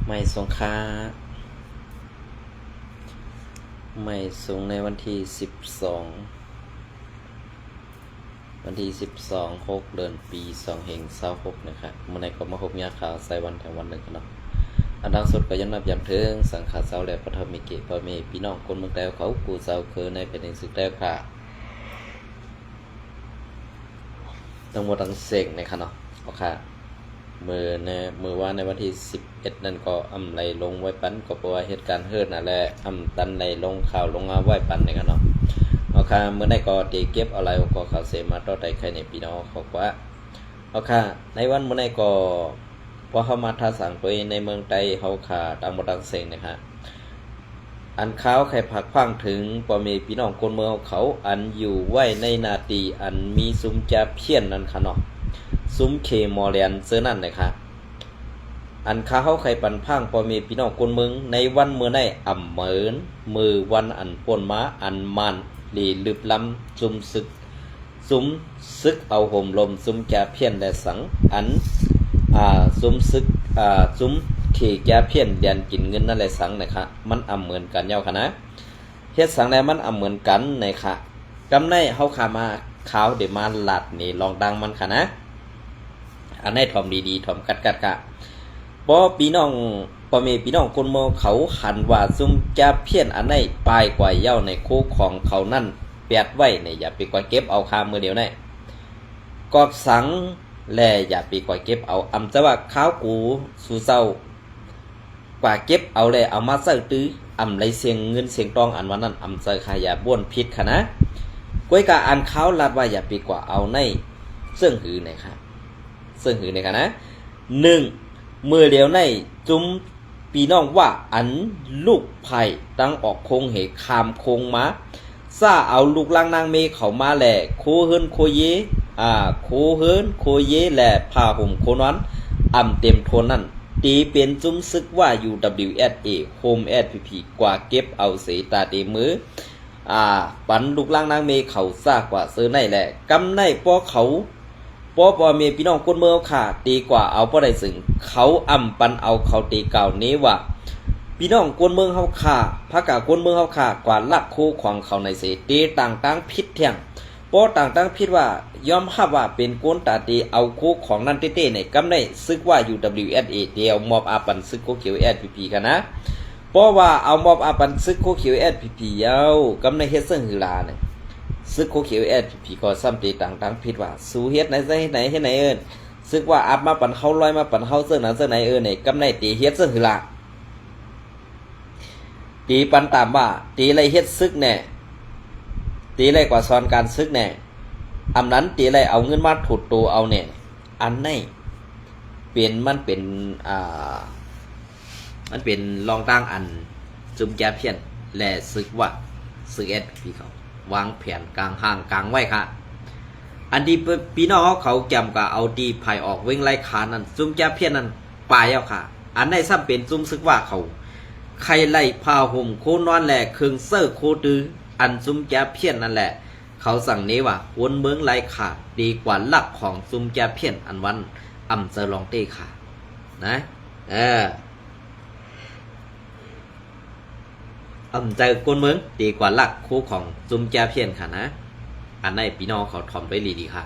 ไม่สงค้าไม่ส่งในวันที่12 6 เดือนปี2526นะครับเมื่อไหร่ก็มาพบยาข่าวใส่วันแถววันหนึ่งกันเนาะอันดังสุดก็ยังนับยามถึงสังขารเสาและปฐมิเกพ่อแม่พี่น้องคนเมืองแต้วเขากูเสาคือในเป็นสิ่งแต้วค่ะทั้งหมดทั้งเสกนะครับเนาะเอาค่ะมือว่าในวันที่11นั่นก็ไหลลงไว้ปันก็เพราะว่าเหตุการณ์เฮิร์นั่นแหละตันไหลลงข่าวลงมาไว้ปันนะครับเนาะเอาค่ะเมื่อได้ก็ตีเก็บอะไรก็ข่าวเสมาต่อใจใครในพี่น้องขอกว่าเอาค่ะในวันเมื่อได้ก็พอเข้ามาท่าสั่งไปในเมืองไทยเขาขาตามบดังเซงนะครับอันเขาใครผักพังถึงปอมีพี่น้องคนเมืองเขาอันอยู่ไว้ในนาตีอันมีซุ้มจาเพี้ยนนั่นค่ะเนาะซุ้มเคมอลเลียนเซอร์นั่นเลยค่ะอันข้าเขาใครปันพังพอมีพี่น้องคนเมืองในวันเมื่อได้เหมือนมือวันอันปนม้าอันมันลีลึบล้ำซุ้มซึกเอาห่มลมซุ้มจาเพี้ยนและสังอันซุ้มซึกซุ้มขี่แกเพี้ยนเรียนกินเงินนั่นแหละสังนะครับมันเหมือนกันเย้าค่ะนะเฮ็ดสังแล้วมันเหมือนกันนะคะกำในเฮาขามาขาวเดี๋ยวมาหลัดนี่ลองดังมันค่ะนะอันให้ถ่อมดีๆถ่อมกัดกะบ่พี่น้องพ่อแม่พี่น้องคนเมืองเขาหันว่าซุ้มจะเพี้ยนอันไหนปลายกว่าเย้าในโคของเขานั่นแปดไว้เนี่ยอย่าไปกว่าเก็บเอาคามือเดียวได้กอบสังแลอย่าไปกว่าเก็บเอาจะว่าข้าวกูสู่เศร้ากว่าเก็บเอาเลยเอามาใส่ตื้อเลยเสียงเงินเสียงตองอันวันนั้นใส่ขายาบ้วนพิษค่ะนะก้อยกาอันเขาลัดว่าอย่าไปกว่าเอาในเสื่องหือในค่ะเสื่องหือในค่ะนะ1มือเดียวในจุ้มปีน้องว่าอันลูกไผ่ตั้งออกคงเหคามคงมาซาเอาลูกล่างนางเมเขามาแหล่โคเฮินโคเยโคเฮินโคเยแหล่ผ้าห่มโคนวันเต็มโทนนั่นตีเป็นจุ้มซึกว่า UWSA Home SPP กว่าเก็บเอาเสตาเตมือปันลูกล่างนางเมเขาซากว่าซื้อในแหละกำในป้อเขาป้อเมพี่น้องคนเมืองค่ะตีกว่าเอาป้อได้สึงเขาปันเอาเขาตีเก่านี้ว่าพี่น้องคนเมืองเฮาค่ะพระกาคนเมืองเฮาค่ะกว่าลักคู่ของเขาในเสตีต่างพิษเที่ยงป้อต่างพิษว่ายอมรับว่าเป็นก้นตาตีเอาคู่ของนั่นเต้ๆในกำในซึกว่า UWSA เดียวมอบปันซึกโคเขียว SPP กันนะเพราะว่าเอามอบปันซึกโคเขียว SPP เย้ากำในเฮ็ดซึ่งหือลาเนี่ยซึกโคเขียว SPP ก็ซ้ำตีต่างพิษว่าสู่เฮ็ดไหนเฮ็ดไหนเอิ้นซึกว่ามาปันเฮาลอยมาปันเฮาซึ่งนั้นซึ่งไหนเนี่ยกำในตีเฮ็ดซึ่งหือลาตีปันตามว่าตีไรเฮ็ดซึกแน่ตีไรกว่าซ้อนการซึกแน่นั้นตีไรเอาเงินมาถูดตัวเอาเนี่ยอันไหนเป็นมันเป็นรองตั้งอันจุ่มแกเพี้ยนแหล่ซึกว่าซึกพี่เขาวางแผนกลางห้างกลางไว้ค่ะอันที่พี่น้องเขาจำก็เอาดีภายออกเว้งไล่ขานั่นจุ่มแกเพี้ยนนั่นปลายเอาค่ะอันไหนซ้ำเป็นจุ่มซึกว่าเขาใครไล่ผ้าห่มโคนอนแหล่เครื่องเสื้อโคดื้ออันจุ่มแกเพี้ยนนั่นแหละเขาสั่งนี้ว่าวนเมืองไล่ขาดดีกว่าลักของจุ่มแกเพี้ยนอันวันจะลองเต้ค่ะนะใจกวนเมืองดีกว่าลักคู่ของจุ่มแกเพี้ยนค่ะนะอันไหนพี่น้องเขาถ่อมไว้ดีค่ะ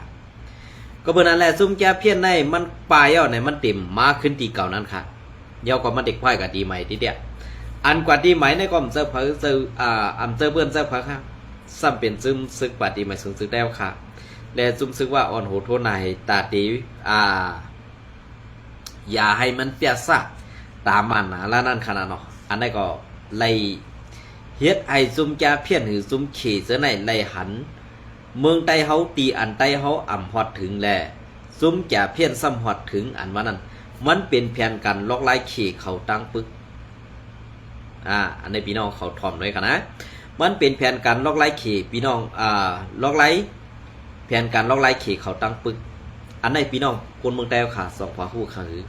ก็เบอร์นั้นแหละจุ่มแกเพี้ยนในมันปลายเอาไหนมันเต็มมาขึ้นตีเก่านั้นค่ะเยาก็มาเด็กไพ่กับดีใหม่ทีเดียวอันกว่าดีใหม่ในก็เจอเพื่อเจอเพื่อนเจอเพื่อค่ะซ้ำเป็นซึมซึกกว่าดีใหม่สูงซึกแล้วค่ะและซุ่มซึกว่าอ่อนโหโทนายตาดีอย่าให้มันเปียซะตามมันนะแล้วนั่นขนาดเนาะอันนั้นก็ไล่เฮ็ดไอซุ่มจาเพี้ยนหรือซุ่มเขเสไหนไล่หันเมืองไต้เฮาตีอันไต้เฮาฮอดถึงแลซุ่มจาเพี้ยนซ้ำฮอดถึงอันว่านั้นมันเป็นแผนกันล็อกไล่เขเขาตั้งปึกอันในพี่น้องเขาถ่อมด้วยกันนะมันเป็นแผนการล็อกไล่เขพี่น้องล็อกไล่แผนการล็อกไล่เขเขาตั้งปึกอันในพี่น้องคนเมืองไต้ค่ะสองขวาหู้ค่ะหรือ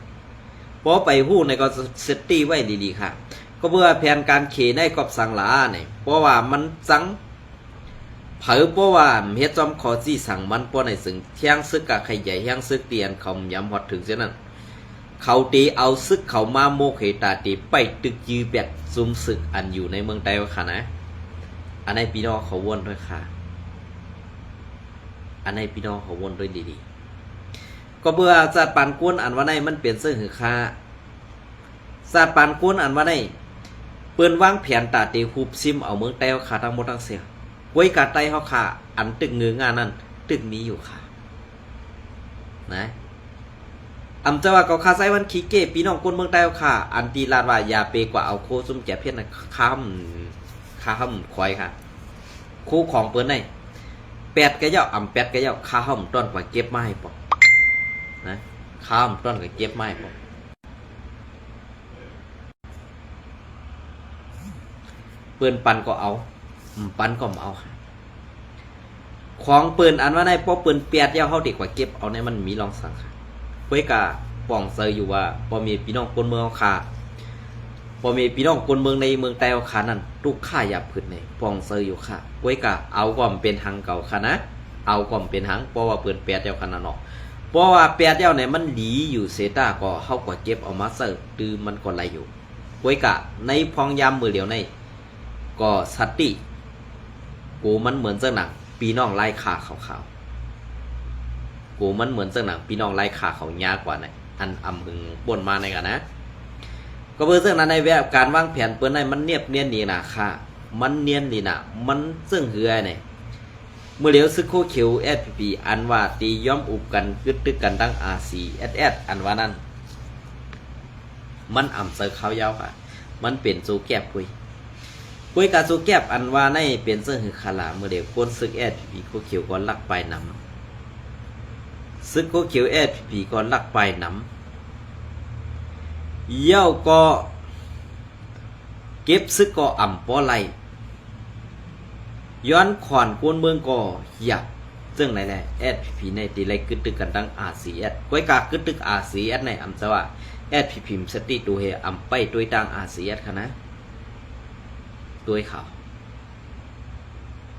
พอไปหู้ในก็เซตตี้ไว้ดีๆค่ะก็เพื่อแผนการเขในกอบสังหลาเนี่ยเพราะว่ามันจังเผอเพราะว่าเฮ็ดจอมขอจี้สั่งมันป้อในสึงเที่ยงซึกกะไข่ใหญ่เที่ยงซึกเตียนคำย้ำฮอดถึงเช่นนั้น เขาตีเอาซึกเขามาโมกเหตาตีไปตึกยือแบบซุมศึกอันอยู่ในเมืองไต้ค่ะนะอันในพี่น้องเขาวนด้วยค่ะอันในพี่น้องเขาวนด้วยดีๆก็เบื่อศาสตร์ปานกวนอันว่าในมันเปลี่ยนเสื้อหือค่าศาสตร์ปานกวนอันว่าในเปิ้นวางแผนตาตีฮูบซิมเอาเมืองไต้ค่ะทั้งหมดทั้งเสียไว้กาไต้เฮาค่ะอันตึกเงืองานนั้นตึกมีอยู่ค่ะนะอำจะว่าก็คาไซวันขี้เก้พี่น้องคนเมืองใต้ค่ะอันตีลาดว่าอย่าเปกว่าเอาโคซุ่มแก่เพชรนะข้ามควายค่ะคู่ของเปิ้นได้แปดกะเยาะแปดกะเยาะข้ามต้นกว่าเก็บไม้ปอกนะข้ามต้นกว่าเก็บไม้ปอกเปิ้นปันก็เอาปันก็เอาค่ะของเปิ้นอันว่าได้พอเปิ้นแปดเยาเฮาดีกว่าเก็บเอาในมันมีรองสังค่ะเว้ยกะป่องเซยอยู่ว่าพอมีพี่น้องคนเมืองค่ะพอมีพี่น้องคนเมืองในเมืองใต้ค่ะนั่นลูกค่าอย่าพึ่งในป่องเซยอยู่ค่ะเว้ยกะเอาก่อมเป็นทางเก่าค่ะนะเอาก่อมเป็นทางเพราะว่าเปิ้นแปดเจ้าค่ะนั่นเนาะเพราะว่าแปดเจ้าเนี่ยมันหลีอยู่เสตาก็เฮาก็เก็บเอามาเสิร์ฟตื้อมันก็ไหลอยู่เว้ยกะในพองยามมือเหลียวในก็สติกูมันเหมือนเจ้าหนังพี่น้องไล่ขาขาวๆกูมันเหมือนเจ้าหนังพี่น้องไล่ขาเขายากกว่าเนี่ยอันอำหึงบ่นมาในกันนะก็เพื่อซึ่งนั้นในแบบการวางแผนเปิ้นในมันเนียบเนียนนี่นะค่ะมันเนียนนี่นะมันซึ่งเหือเนี่ยเมื่อเลี้ยวซึกโคเขียว SPP อันว่าตีย้อมอุบกันกึดตึกกันตั้ง RCSS อันว่านั้นมันอ่ำเซอร์เขายาวค่ะมันเป็นสูแก็บปุยกาสูแก็บอันว่าในเป็นเสื้อหือคาลาเมื่อเดี๋ยวคนซึก SPP โคเขียวก่อนลักไปนำซึกโคเขียว SPP ก่อนลักไปนำเย้าก็เก็บซึกก็อ่ำปอไหลย้อนขอนกวนเมืองก็หยับซึ่งไหนแหละ SPP ในตีไรกึดตึกกันตั้ง RCS ก้อยกากึดตึก RCS ในอ่ำจะว่า SPP สติตัวเฮอ่ำไปตัวตั้ง RCS ค่ะนะตัวเขา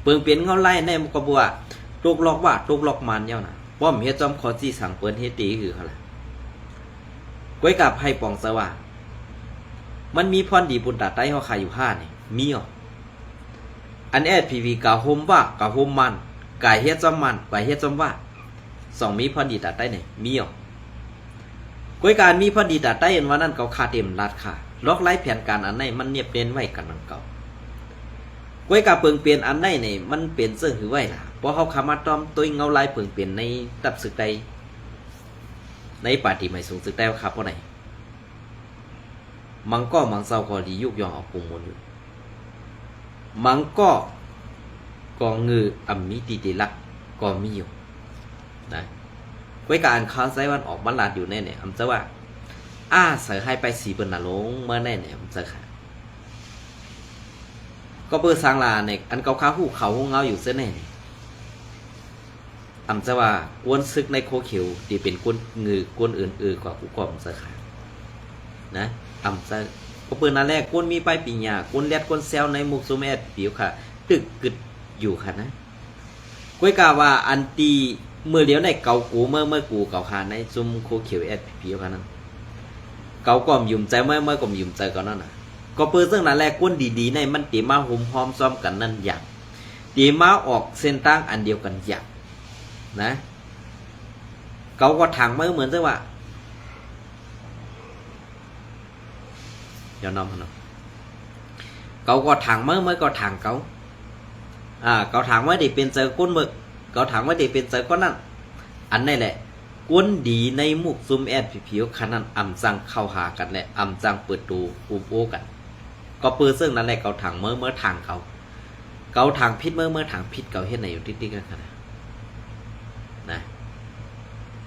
เปิงเปลี่ยนเงาไล่ในมันก็บัวตกลอกว่าตกลอกมันเย้านะป้อมเฮ็ดจอมขอจี้สั่งเปิ้นเฮ็ดตีคือเขาล่ะก้อยกับให้ปองสว่ามันมีพรดีบุญตาใต้เฮาขายอยู่5นี่มีอ่ะอัน SPP กะโฮมว่ากะโฮมมันกายเฮ็ดจอมมันกายเฮ็ดจอมว่า2มีพรดีตาใต้นี่มีอ่ะก้อยการมีพรดีตาใต้อันว่านั้นเขาคาเต็มลาดค่ะล็อกไล่แผนการอันไหนมันเนียบเนียนไว้กันนังเก่าก้อยกาเปิงเปลี่ยนอันไหนนี่มันเปลี่ยนเสื้อหือไว้ล่ะเพราะเขาขามาต้อมตัวเงาลายเปิงเปลี่ยนในตับศึกใดในปาฏิใหม่สูงศึกได้ครับเพราะไหนมังก็มังเศร้าก็ดียุกยองออกกุมมนอยู่มังก็กองงืออัมมิติติลักก็มีอยู่นะก้อยการค้าไซวันออกบัลลัดอยู่แน่เนี่ยอำจะว่าเสือให้ไปสีเปิ้นน่ะลงเมื่อแน่เนี่ยอำจะค่ะก็เปิดสร้างลาเนี่ยอันเก่าข้าหูเขาหูเงาอยู่เส้นแน่อำจะว่ากวนซึกในโคเขียวที่เป็นกวนงือกวนอื่นๆกว่าผู้กองเสือค่ะนะอำจะก็เปิดนั่นแรกกวนมีไปปีญากวนแลดกวนแซวในมุกซุมแอดผิวค่ะตึกกึดอยู่ค่ะนะก้อยกาว่าอันตีเมื่อเลี้ยวในเกากูเมื่อกูเกาคาในซุมโคเขียวแอดผิวค่ะนั้นเกาก่อมยุ่มใจเมื่อก่อมยุ่มใจก็นั่นน่ะก็เปิดซึ่งนั่นแหละก้นดีๆในมันตีมาหุ่มหอมซ้อมกันนั่นอย่างตีมาออกเส้นตั้งอันเดียวกันอย่างนะเกาก็ทางเมื่อเหมือนซะว่าอย่านอมพนมเกาก็ทางเมื่อก็ทางเกาเกาทางไว้ได้เป็นเจอก้นหมึกเกาทางไว้ได้เป็นเจอก้นนั่นอันนี้แหละก้นดีในมุกซุมแอดผิวขนาดอ่ำจังเข้าหากันและอ่ำจังเปิดดูอูโอกันก็เปิดซึ่งนั่นแหละเกาทางเมื่อทางเกาทางพิษเมื่อทางพิษเกาเฮ็ดไหนอยู่ติ๊กๆกันขนาดนะ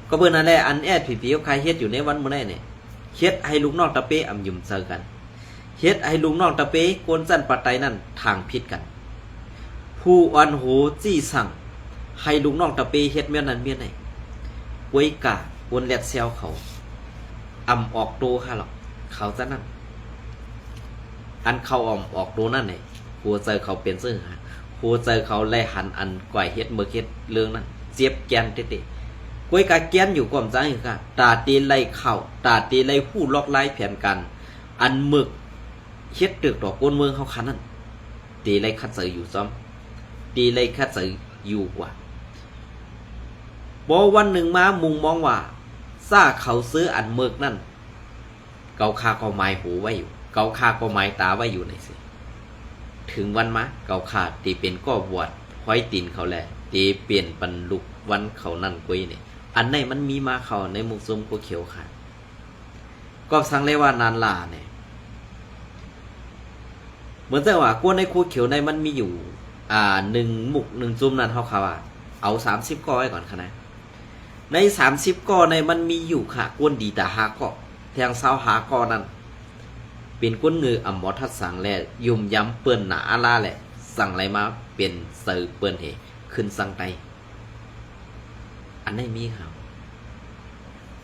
ก็เปิดนั่นแหละอันแอดผิวใครเฮ็ดอยู่ในวันเมื่อไหร่เนี่ยเฮ็ดให้ลูกน้องตะเป้อ่ำยุ่มเจอกันเฮ็ดให้ลูกน้องตะเป้กวนสั้นปัดไตนั่นทางพิษกันผู้อันโหจี้สั่งให้ลูกน้องตะเป้เฮ็ดเมียนั้นเมียไหนไว้กาวนแลดเซลเขาอำออกโตค่ะหรอกเขาจะนั่นอันเขาออกโตนั่นเนี่ยหัวใจเขาเป็นเสื้อหัวใจเขาไล่หันอันก่อยเฮ็ดเมื่อเฮ็ดเรื่องนั้นเจี๊ยบแกนเตะ กวยกาเกียนอยู่ก่อมจังค่ะตาตีไล่เข้าตาตีไล่ผู้ล็อกไล่แผนกันอันหมึกเฮ็ดตึกดอกก้นเมืองเฮาคันนั้นตีไล่คัดเสืออยู่ซ้ำตีไล่คัดเสืออยู่กว่าบ่วันหนึ่งมามุงมองว่าซ่าเขาซื้ออันหมึกนั่นเกาคาก็ไม้หูไว้อยู่เกาคาก็ไม้ตาไว้อยู่ในสิถึงวันมาเกาคาตีเป็นก็บวชห้อยตีนเขาแหละตีเปลี่ยนบรรลุวันเขานั่นกุยเนี่ยอันไหนมันมีมาเขาในมุกซุมก็เขียวขาดก็สังเลยว่านานลาเนี่ยเหมือนแต่ว่ากวนในคูเขียวในมันมีอยู่1 มุก 1 ซุมนั่นเฮาค่ะว่าเอา30ก้อไว้ก่อนค่ะนะใน30ก้อในมันมีอยู่ค่ะกวนดีตาหาก้อแทงเสาหาก้อนั้นเป็นก้นเงืออำหมอทัดสั่งแลยุ่มย้ำเปิ้นหนาอาลาแหละสั่งอะไรมาเป็นเสือเปิ้นเหขึ้นสั่งไตอันไหนมีครับ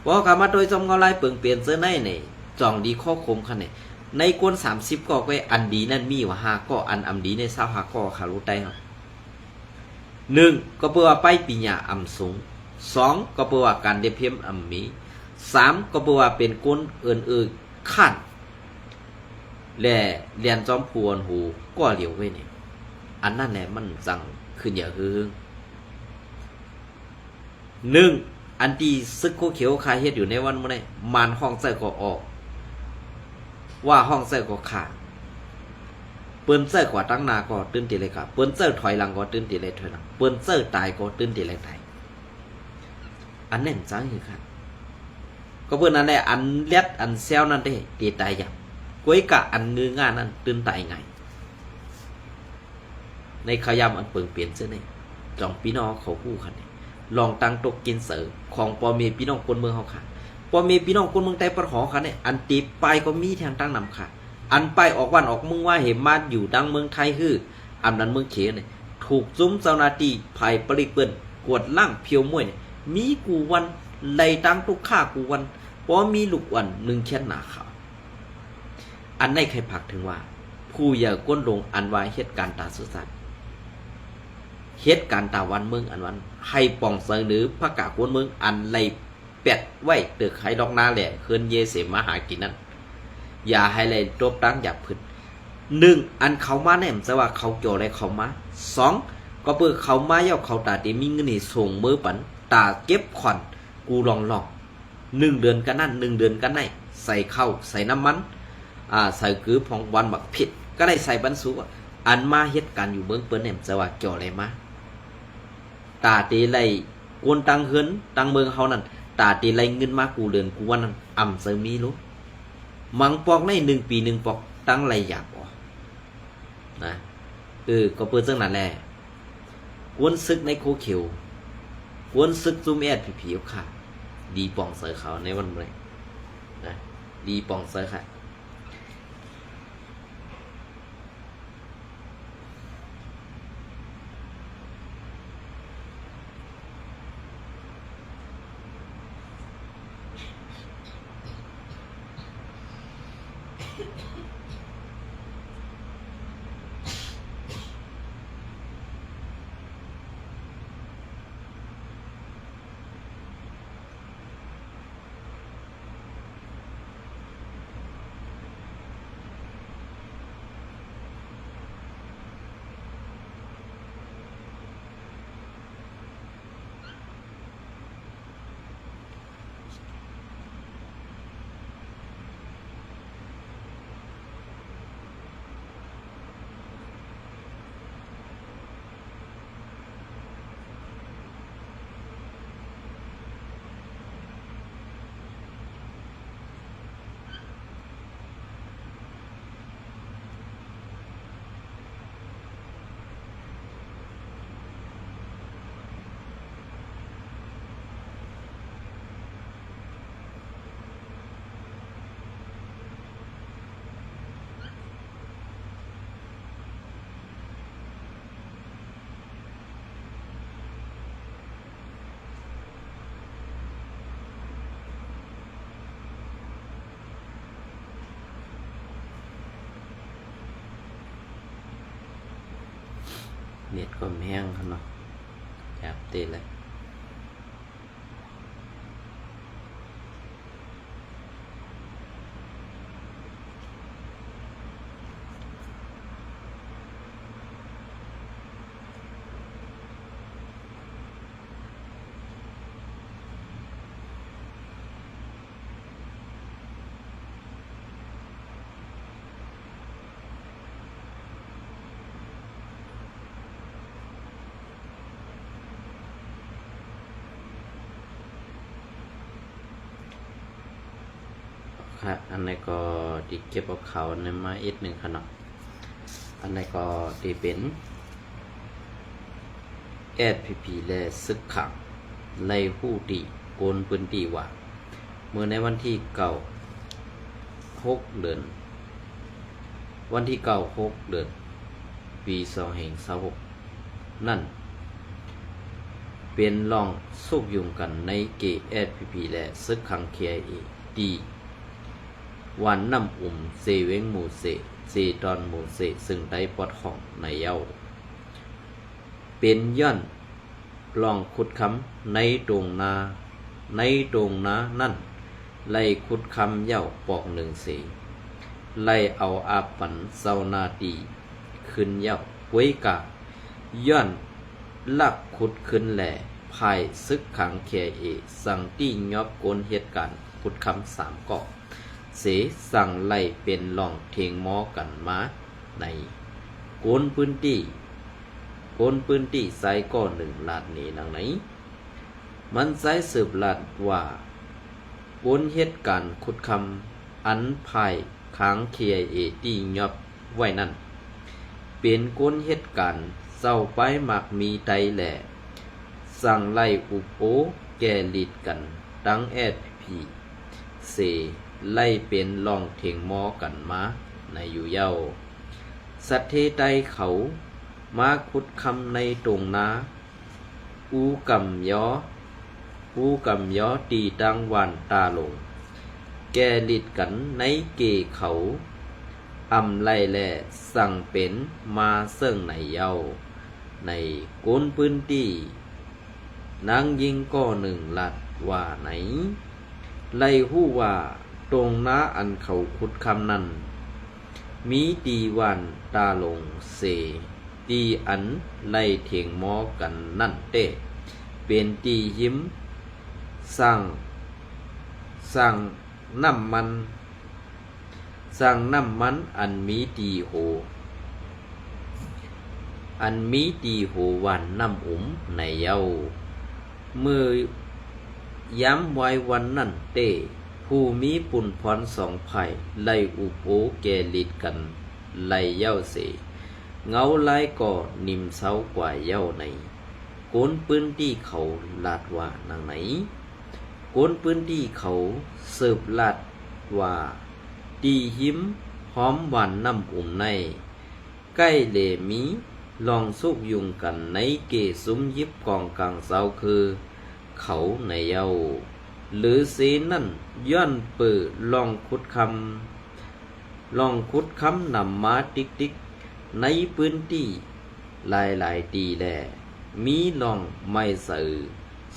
ว่าขามาโดยจอมเงาลายเปิงเปลี่ยนเสื้อในเนี่ยจองดีข้อคมค่ะเนี่ยในกวน30ก้อไว้อันดีนั่นมีว่า5ก้ออันดีใน25ก้อค่ะรู้ได้ครับ1ก็เพื่อว่าไปปีญาอำสูง2ก็เพื่อว่าการเดเพียมอำมี3ก็เพื่อว่าเป็นกวนเอื่นๆขั้นและเรียนจอมพวนหูก็เหลียวไว้เนี่ยอันนั้นแหละมันสั่งขึ้นอย่าฮือ1อันที่ซึกโคเขียวคาเฮ็ดอยู่ในวันมื้อนี้มันห้องใส่ก็ออกว่าห้องใส่ก็ขาดเปิ้นใส่กว่าตั้งนาก็ตื่นตีเลยครับเปิ้นใส่ถอยหลังก็ตื่นตีเลยถอยหลังเปิ้นใส่ตายก็ตื่นตีเลยตายอันนั้นจังคือครับก็เปิ้นนั่นแหละอันเล็ดอันแซวนั่นเด้ตีตายอย่างก้วยกะอันงืองานนั้นตื่นตายไงในขยำอันเปิงเปลี่ยนเสื้อนี่จองพี่น้องเขาคู่คันนี่ลองตั้งตกกินเสือของปอมีพี่น้องคนเมืองเขาค่ะปอมีพี่น้องคนเมืองใต้ปะหอค่ะเนี่ยอันตีไปก็มีทางตั้งนำค่ะอันไปออกวันออกมึงว่าเห็นมาอยู่ดังเมืองไทยคืออันนั้นเมืองเขียเนี่ยถูกซุ้มเจ้าหน้าที่ไผ่ปริเปิ้นกวดล่างเพียวมวยเนี่ยมีกูวันไล่ตั้งทุกข้ากูวันปอมีลูกวัน1 แค่นหนาขาวอันในใครผักถึงว่าผู้อย่าก้นลงอันว่าเหตุการณ์ตาสุสัตเหตุการณ์ตาวันเมืองอันวันให้ป่องเสนหรือพระกาก้นเมืองอันไล่เป็ดไว้เตือไข่ดอกนาแหล่เคินเยเสมาหากินนั้นอย่าให้เลยจบตั้งอย่าพึ่ง1อันเขามาแน่มจะว่าเขาเกี่ยวอะไรเขามา2ก็เปิดเขามาเย่าเขาตาที่มีเงินส่งมือปันตาเก็บขวัญกูลอง1 เดือนกันนั่น1 เดือนกันไหนใส่ข้าวใส่น้ำมันใส่กือพองวันบักผิดก็ได้ใส่บรรสุอันมาเหตุการณ์อยู่เมืองเปิ้นเนี่ยจะว่าเกี่ยวอะไรมาตาตีไรกวนตังเฮินตังเมืองเฮานั่นตาตีไรเงินมากูเดือนกูวันนั้นเสมีรู้มังปอกใน1 ปี1 ปอกตั้งไรอยากนะก็เปิดเรื่องนั้นแหละกวนซึกในโคเขียวกวนซึกซุ่มแอดผีๆค่ะดีปองเสือเขาในวันนี้นะดีปองเสือค่ะเน็ตก็แห้งครับเนาะจับเตะเลย ค่ะอันนี้ก็ดีเก็บเอาเขาในมาอีกหนึ่งขนาดอันนี้ก็ดีเป็นSPP และซึกขังในผู้ดีโกนปืนดีว่าเมื่อในวันที่6 เดือนวันที่6 เดือนปี2026นั่นเป็นลองสุกยุงกันในเก SPP และซึกขัง KIA ดีวันน้ำเซเวงหมู่เซตอนหมู่เซซึ่งได้ปอดของในเย้าเป็นย้อนลองขุดคำในตรงนานั่นไล่ขุดคำเย้าปอกหนึ่งเสไล่เอาอาปันเซานาตีขึ้นเย้าไว้กะย้อนลักขุดขึ้นแหล่ภายซึกขังแคเอสั่งตี้ยอบโกนเหตุการณ์ขุดคำ3 เกาะเสสั่งไล่เป็นลองเทงมอกันมาในโกนพื้นที่ไซก้อ1 ลาดนี้ดังไหนมันไซสืบลาดว่าโกนเหตุการณ์ขุดคำอันภายค้างเคียเอตียอบไว้นั่นเป็นโกนเหตุการณ์เศร้าไปมักมีไตแหล่สั่งไล่อุปโอแก่ลิดกันดังSPPเสไล่เป็นลองเทงมอกันมาในอยู่เย้าสัตเทใดเขามาขุดคำในตรงนาอูกำยอตีดังวันตาลงแก่ลิดกันในเกเขาไล่แลสั่งเป็นมาเสิ่งในเย้าในโกนพื้นที่นางยิงก็1 ลัดว่าไหนไล่หู้ว่าตรงนาอันเขาขุดคำนั้นมีตีวันตาลงเสตีอันไล่เถียงมอกันนั่นเต้เป็นตียิ้มสร้างน้ำมันอันมีตีโหวันน้ำในเย้าเมื่อย้ำไว้วันนั่นเต้ผู้มีปุ่นพร2 ไผ่ไล่อุโปแกลิดกันไล่เย้าเสเงาไล่ก่อนิ่มเศร้ากว่าเย้าในโกนปืนที่เขาลาดว่านังไหนโกนปืนที่เขาเสิบลาดว่าตีหิมหอมหวานน้ำในใกล้เลมีลองสุกยุงกันในเกซุ้มยิบกองกลางเสาคือเขาในเย้าหรือเสนั่นย้อนเปิดลองขุดคำนำมาติ๊กในพื้นที่หลายตีแลมีลองไม่สื่อ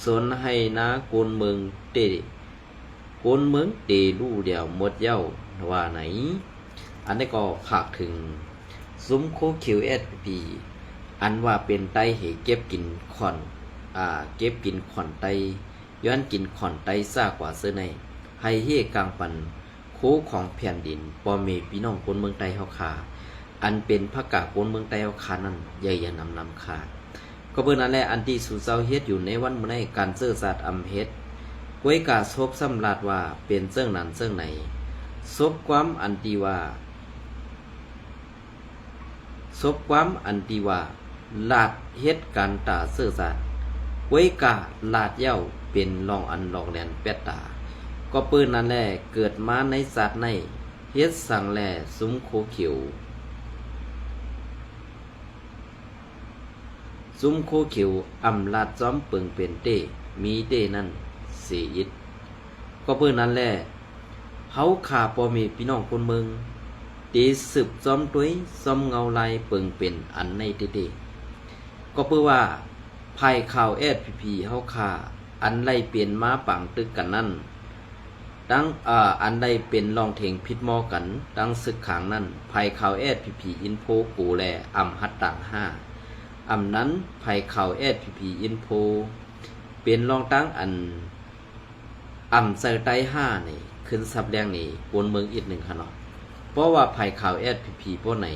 สนให้นาโกนเมืองเตลู่เดียวหมดเย้าว่าไหนอันนี้ก็ผากถึงซุ้มโคคิวSPPอันว่าเป็นไตเหเก็บกินขอนไตย้อนกินขอนไตซ่ากว่าเสื้อในให้เฮกลางปันโคของแผ่นดินปอเมพี่น้องคนเมืองไตเฮาคาอันเป็นพระกาคนเมืองไตเฮาคานั้นใหญ่อย่านำคาก็เบิ่นั่นแหละอันที่สุเซาเฮ็ดอยู่ในวันมื้อในการเสื้อสัตว์เฮ็ดกวยกาซบสำลัดว่าเป็นเสื่องนั้นเสื่องไหนซบความอันที่ว่าลาดเฮ็ดการตาเสื้อสัตว์กวยกาลาดเย้าเป็นลองแลนเป็ดตาก็ปืนนั่นแหละเกิดมาในสัตว์ในเฮ็ดสั่งแลซุ้มโคเขียวลาดจ้อมเปิงเป็นเต้มีเต้นั่นเสียอิดก็ปืนนั่นแหละเฮาขาปอมีพี่น้องคนเมืองตีสืบจ้อมต้วยซ้อมเงาลายเปิงเป็นอันในเต้ก็เพื่อว่าภายข่าวSPPเฮาขาอันไล่เปลี่ยนมาปังตึกกันนั่นดังอันใดเป็นลองเทงพิษมอกันดังศึกขังนั่นภายข่าวSPPอินโฟกูแลหัดต่าง5นั้นภายข่าวSPPอินโฟเป็นลองตั้งอันใส่ไต5นี่ขึ้นซับแรงนี่บนเมืองอีก1ขนาดเพราะว่าภายข่าวSPPพวกไหน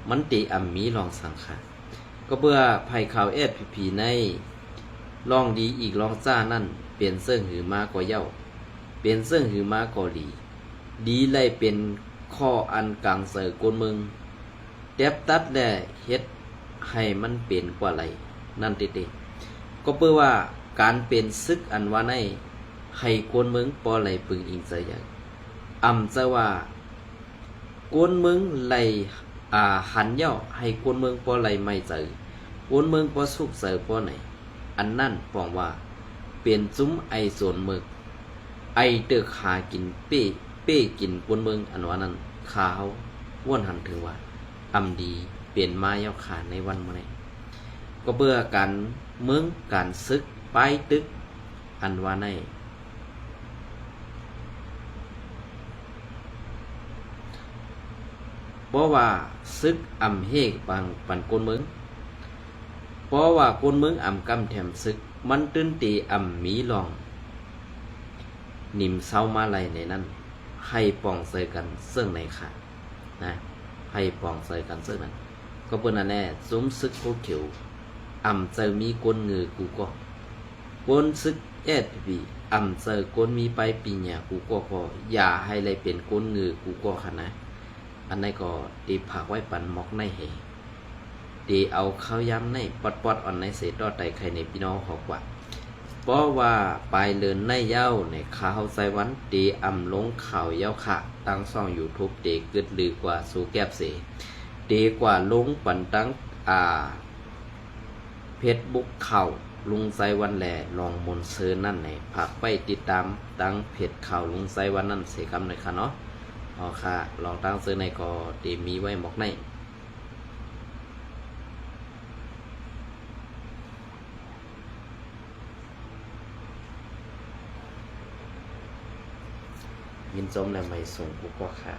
มันติมีลองสังขารก็เพื่อภายข่าวSPPในลองดีอีกลองจ้านั่นเปลี่ยนเสื่องหือมากกว่าเย้าเปลี่ยนเสื่องหือมากกว่าดี ดีไล่เป็นข้ออันกลางเสือกวนเมืองเต็บตัดแด่เฮ็ดให้มันเป็นกว่าไหลนั่นติก็เพื่อว่าการเป็นซึกอันว่าในให้กวนเมืองปอไหลปึงอิงใจอย่างจะว่ากวนเมืองไหลหันย่อให้กวนเมืองปอไหลไม่เจอกวนเมืองปอสุกเจอปอไหนอันนั่นปองว่าเป็นจุ้มไอส่วนมึกไอเตือกหากินเป้กินกวนเมืองอันว่านั้นขาวว่วนหันถึงว่าดีเปลี่ยนมาเย้าขาในวันมื้อนี้ก็เบื่อการเมืองการซึกป้ายตึกอันว่าในเพราะว่าซึกเฮกบางปันกวนเมืองเพราะว่ากวนเมืองกำแถมซึกมันตื้นตีมีลองนิมเศร้ามาไลในนั้นให้ปองเสยกันเสื่องในค่ะนะให้ปองเสยกันเสื่องนั้นก็เปิ้นนั่นแน่ซุ้มซึกโคเขียวเจอมีกวนเงือกูก็กวนซึกบีเจอกวนมีไปปีเนี่ยกูก็อย่าให้เลยเป็นกวนเงือกูก็ค่ะนะอันนั้นก็ตีผักไว้ปันมอกในเหตีเอาข้าวย้ำในปอดอ่อนในเศษดอดไตไข่ในพี่น้องหอกว่าเพราะว่าปลายเลือนในเย้าในข่าวไซวันตีลงข่าวเย้าค่ะตั้งช่อง YouTube เตกึดลือกว่าสู่แก้บเสตีกว่าลงปันตั้งเพจบุ๊กข่าวลุงไซวันแหล่ลองมนเซอร์นั่นในผักไปติดตามตั้งเพจข่าวลุงไซวันนั่นเสกำเลยค่ะเนาะอ๋อค่ะลองตั้งเซอร์ในก็ตีมีไว้หมอกในยินจมและไม่ส่งกูก็ค่ะ